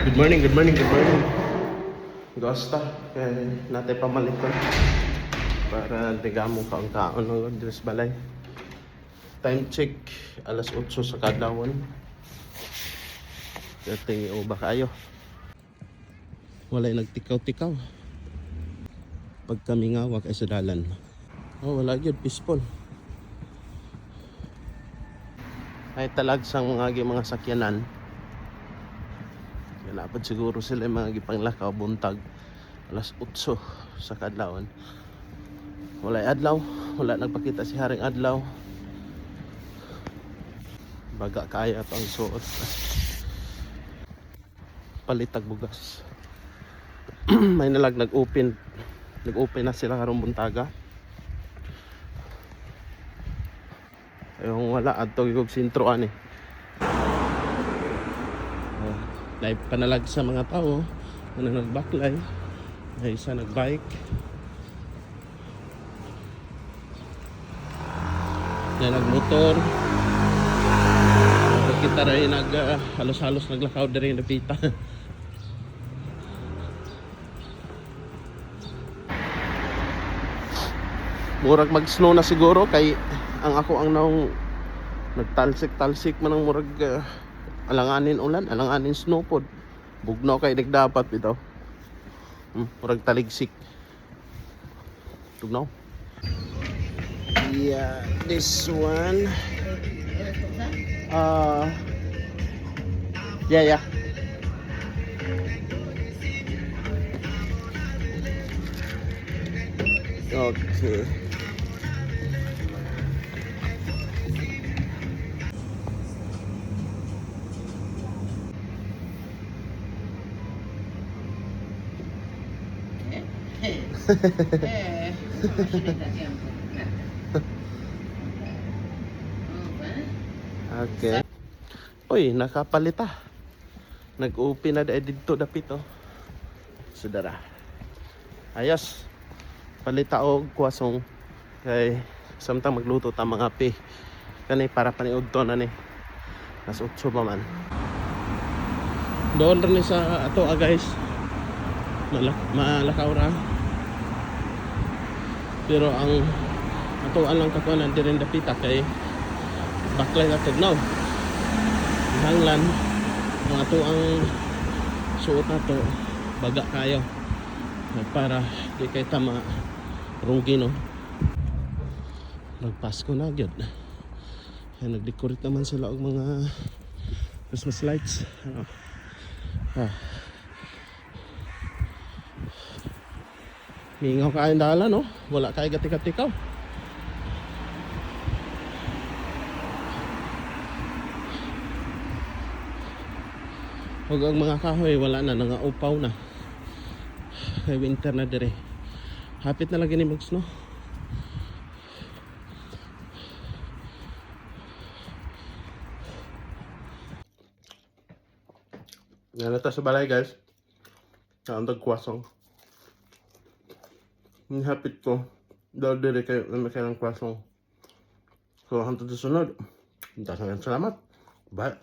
Good morning, good morning, good morning. Gusta, kaya natin pamalit ko para digamo ka ang taon ng Diyos Balay. Time check, alas 8 sa kadlawon. Dating uba kayo. Walay nagtikaw-tikaw. Pag kami ngawak ay sa dalan. Oh, wala yun, peaceful. Ay talagsang mga sakyanan. Dapat siguro sila yung mga gipanglakaw buntag alas 8 sa kadlawon. Walay adlaw, wala nagpakita si Haring Adlaw. Baga kaya to ang suot. Palitag bugas. May nag-open na sila karong buntaga. Yung wala adto gig sintro ani. Live panalag sa mga tao na nagbaklay, may isa nagbike, na nagmotor, kita rin halos-halos naglakaw na rin napita. Murag mag-snow na siguro kay ang ako ang naong nagtalsik-talsik man ang murag alanganin ulan, alanganin snow pod. Bugnaw kay nagdapat bitaw. Murag taligsik. Tugnaw. Yeah, this one. Yeah. Okay. Okay. Uy, nakapalita. Nag-open na dito dapito. Sudara. Ayos. Palita og kwasong kay samtang magluto ta mga pi. Kani para paniud to na ni. Nas 8 pa man. Doon rin sa ato guys. Malakaw ra. Pero ang atoan lang katuanan di rin dapita kay baklay na tugnaw. Hanglan ang ato ang suot na to baga kayo para di kay tama rugi no. Nagpasko na gyud. Nag-decorate naman sila og mga Christmas lights. Mingaw kain dala no, wala kay gatik-gatikaw. Huwag ang mga kahoy wala na, nangaupaw na. Kay winter na dire. Hapit na lagi ni mag-snow. Nalata sa balay guys. Naantag kwasong. Hapit ko. Dahil dire kayo na may kailang kwasong. So hantod sa sunod. Salamat. Bye.